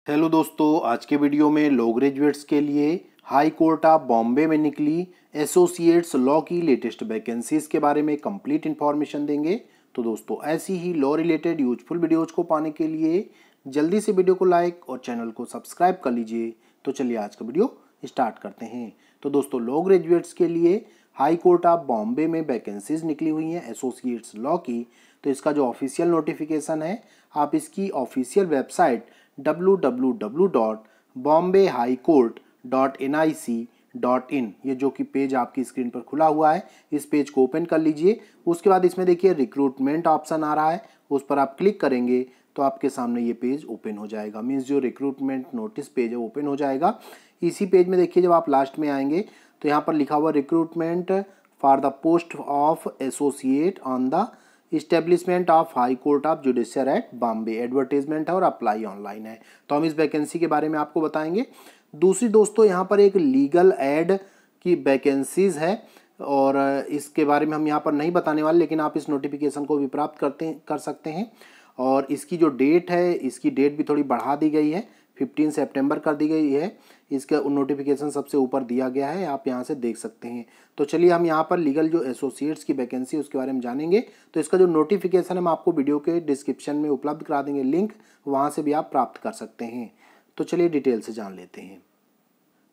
Hello दोस्तों, आज के वीडियो में लॉ ग्रेजुएट्स के लिए हाई कोर्ट ऑफ बॉम्बे में निकली एसोसिएट्स लॉ की लेटेस्ट वैकेंसीज के बारे में कंप्लीट इन्फॉर्मेशन देंगे। तो दोस्तों, ऐसी ही लॉ रिलेटेड यूजफुल वीडियोज को पाने के लिए जल्दी से वीडियो को लाइक और चैनल को सब्सक्राइब कर लीजिए। तो चलिए आज का वीडियो स्टार्ट करते हैं। तो दोस्तों, लॉ ग्रेजुएट्स के लिए हाई कोर्ट ऑफ बॉम्बे में वैकेंसीज निकली हुई हैं एसोसिएट्स लॉ की। तो इसका जो ऑफिशियल नोटिफिकेशन है, आप इसकी ऑफिशियल वेबसाइट www.bombayhighcourt.nic.in ये जो कि पेज आपकी स्क्रीन पर खुला हुआ है, इस पेज को ओपन कर लीजिए। उसके बाद इसमें देखिए रिक्रूटमेंट ऑप्शन आ रहा है, उस पर आप क्लिक करेंगे तो आपके सामने ये पेज ओपन हो जाएगा। मीन्स जो रिक्रूटमेंट नोटिस पेज है ओपन हो जाएगा। इसी पेज में देखिए जब आप लास्ट में आएंगे तो यहाँ पर लिखा हुआ recruitment for the post of associate on the establishment of high court of judicial at Bombay. Advertisement है और अप्लाई ऑनलाइन है। तो हम इस वैकेंसी के बारे में आपको बताएंगे। दूसरी दोस्तों, यहाँ पर एक लीगल एड की वैकेंसीज है और इसके बारे में हम यहाँ पर नहीं बताने वाले, लेकिन आप इस नोटिफिकेशन को भी प्राप्त कर सकते हैं। और इसकी जो डेट है, इसकी डेट भी थोड़ी बढ़ा दी गई है, 15 सितंबर कर दी गई है। इसका नोटिफिकेशन सबसे ऊपर दिया गया है, आप यहाँ से देख सकते हैं। तो चलिए हम यहाँ पर लीगल जो एसोसिएट्स की वैकेंसी उसके बारे में जानेंगे। तो इसका जो नोटिफिकेशन हम आपको वीडियो के डिस्क्रिप्शन में उपलब्ध करा देंगे लिंक, वहाँ से भी आप प्राप्त कर सकते हैं। तो चलिए डिटेल से जान लेते हैं।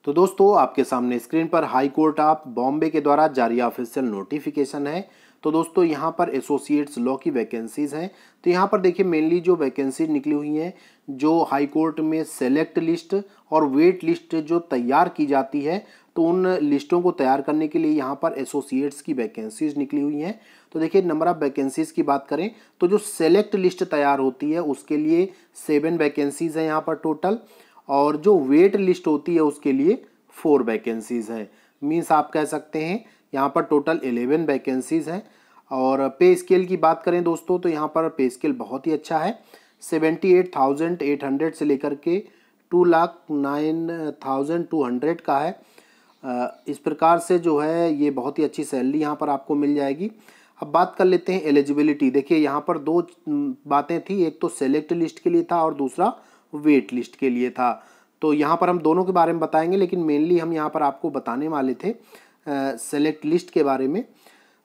तो दोस्तों, आपके सामने स्क्रीन पर हाई कोर्ट ऑफ बॉम्बे के द्वारा जारी ऑफिशियल नोटिफिकेशन है। तो दोस्तों, यहाँ पर एसोसिएट्स लॉ की वैकेंसीज हैं। तो यहाँ पर देखिए मेनली जो वैकेंसी निकली हुई हैं, जो हाई कोर्ट में सेलेक्ट लिस्ट और वेट लिस्ट जो तैयार की जाती है, तो उन लिस्टों को तैयार करने के लिए यहाँ पर एसोसिएट्स की वैकेंसीज निकली हुई हैं। तो देखिए नंबर ऑफ वैकेंसीज की बात करें तो जो सेलेक्ट लिस्ट तैयार होती है उसके लिए 7 वैकेंसीज हैं यहाँ पर टोटल, और जो वेट लिस्ट होती है उसके लिए 4 वैकेंसीज है। मीन्स आप कह सकते हैं यहाँ पर टोटल 11 वैकेंसीज हैं। और पे स्केल की बात करें दोस्तों, तो यहाँ पर पे स्केल बहुत ही अच्छा है। 78,800 से लेकर के 2,09,200 का है। इस प्रकार से जो है ये बहुत ही अच्छी सैलरी यहाँ पर आपको मिल जाएगी। अब बात कर लेते हैं एलिजिबिलिटी। देखिए यहाँ पर 2 बातें थी, एक तो सेलेक्ट लिस्ट के लिए था और दूसरा वेट लिस्ट के लिए था। तो यहाँ पर हम दोनों के बारे में बताएंगे, लेकिन मेनली हम यहाँ पर आपको बताने वाले थे सेलेक्ट लिस्ट के बारे में।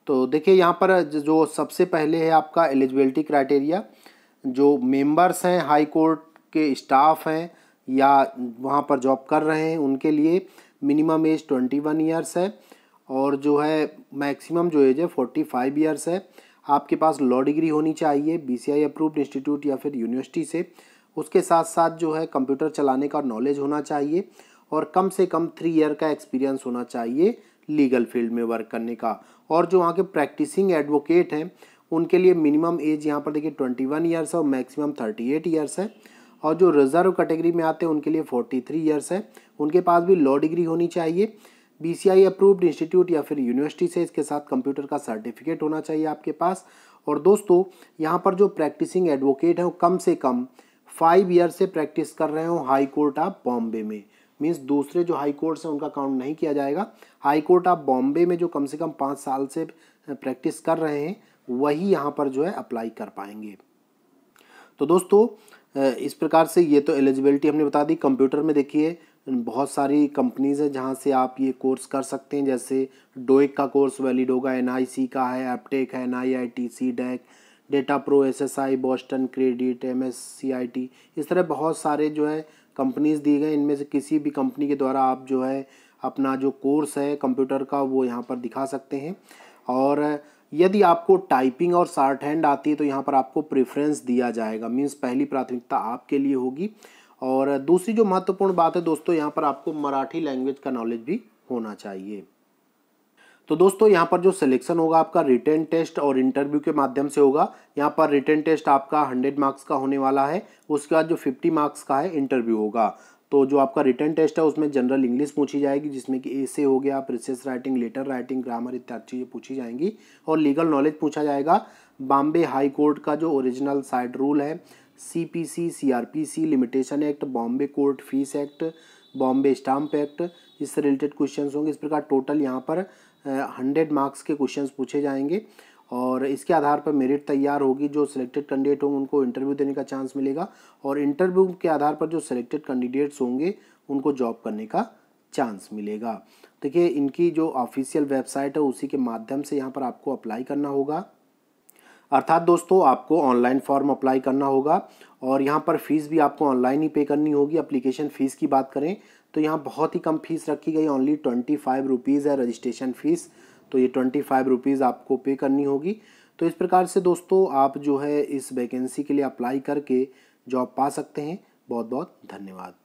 तो देखिए यहाँ पर जो सबसे पहले है आपका एलिजिबिलिटी क्राइटेरिया, जो मेंबर्स हैं हाई कोर्ट के स्टाफ हैं या वहाँ पर जॉब कर रहे हैं, उनके लिए मिनिमम एज 21 ईयर्स है और जो है मैक्सिमम जो एज है 45 ईयर्स है। आपके पास लॉ डिग्री होनी चाहिए BCI अप्रूव्ड इंस्टीट्यूट या फिर यूनिवर्सिटी से। उसके साथ साथ जो है कंप्यूटर चलाने का नॉलेज होना चाहिए और कम से कम 3 ईयर का एक्सपीरियंस होना चाहिए लीगल फील्ड में वर्क करने का। और जो वहाँ के प्रैक्टिसिंग एडवोकेट हैं उनके लिए मिनिमम एज यहाँ पर देखिए 21 ईयर्स है और मैक्सिमम 38 ईयर्स है। और जो रिजर्व कैटेगरी में आते हैं उनके लिए 43 ईयर्स है। उनके पास भी लॉ डिग्री होनी चाहिए BCI अप्रूव्ड इंस्टीट्यूट या फिर यूनिवर्सिटी से। इसके साथ कंप्यूटर का सर्टिफिकेट होना चाहिए आपके पास। और दोस्तों, यहाँ पर जो प्रैक्टिसिंग एडवोकेट हैं वो कम से कम 5 ईयर से प्रैक्टिस कर रहे हो हाई कोर्ट ऑफ बॉम्बे में। मीन्स दूसरे जो हाई कोर्ट्स हैं उनका काउंट नहीं किया जाएगा। हाई कोर्ट ऑफ बॉम्बे में जो कम से कम 5 साल से प्रैक्टिस कर रहे हैं वही यहाँ पर जो है अप्लाई कर पाएंगे। तो दोस्तों, इस प्रकार से ये तो एलिजिबिलिटी हमने बता दी। कंप्यूटर में देखिए बहुत सारी कंपनीज़ हैं जहाँ से आप ये कोर्स कर सकते हैं, जैसे डोइक का कोर्स वैलिड होगा, NIC का है, एप्टेक है, NIIT, CDEC, data pro, SSI, Boston credit, MSCIT, इस तरह बहुत सारे जो है कंपनीज़ दी गए। इनमें से किसी भी कंपनी के द्वारा आप जो है अपना जो कोर्स है कंप्यूटर का वो यहाँ पर दिखा सकते हैं। और यदि आपको टाइपिंग और शॉर्ट हैंड आती है तो यहाँ पर आपको प्रेफरेंस दिया जाएगा। मीन्स पहली प्राथमिकता आपके लिए होगी। और दूसरी जो महत्वपूर्ण बात है दोस्तों, यहाँ पर आपको मराठी लैंग्वेज का नॉलेज भी होना चाहिए। तो दोस्तों, यहाँ पर जो सिलेक्शन होगा आपका रिटन टेस्ट और इंटरव्यू के माध्यम से होगा। यहाँ पर रिटन टेस्ट आपका 100 मार्क्स का होने वाला है। उसके बाद जो 50 मार्क्स का है इंटरव्यू होगा। तो जो आपका रिटन टेस्ट है उसमें जनरल इंग्लिश पूछी जाएगी, जिसमें कि एसे हो गया, प्रिसेस राइटिंग, लेटर राइटिंग, ग्रामर इत्यादि चीज़ें पूछी जाएंगी। और लीगल नॉलेज पूछा जाएगा। बॉम्बे हाई कोर्ट का जो ओरिजिनल साइड रूल है, CPC, CRPC, limitation act, Bombay court fees act, Bombay stamp act, इससे रिलेटेड क्वेश्चन होंगे। इस प्रकार टोटल यहाँ पर 100 मार्क्स के क्वेश्चंस पूछे जाएंगे। और इसके आधार पर मेरिट तैयार होगी। जो सिलेक्टेड कैंडिडेट होंगे उनको इंटरव्यू देने का चांस मिलेगा और इंटरव्यू के आधार पर जो सिलेक्टेड कैंडिडेट्स होंगे उनको जॉब करने का चांस मिलेगा। देखिए इनकी जो ऑफिशियल वेबसाइट है उसी के माध्यम से यहाँ पर आपको अप्लाई करना होगा। अर्थात दोस्तों आपको ऑनलाइन फॉर्म अप्लाई करना होगा और यहाँ पर फीस भी आपको ऑनलाइन ही पे करनी होगी। एप्लीकेशन फ़ीस की बात करें तो यहाँ बहुत ही कम फीस रखी गई, ओनली 25 रुपीज़ है रजिस्ट्रेशन फ़ीस। तो ये 25 रुपीज़ आपको पे करनी होगी। तो इस प्रकार से दोस्तों आप जो है इस वैकेंसी के लिए अप्लाई करके जॉब पा सकते हैं। बहुत बहुत धन्यवाद।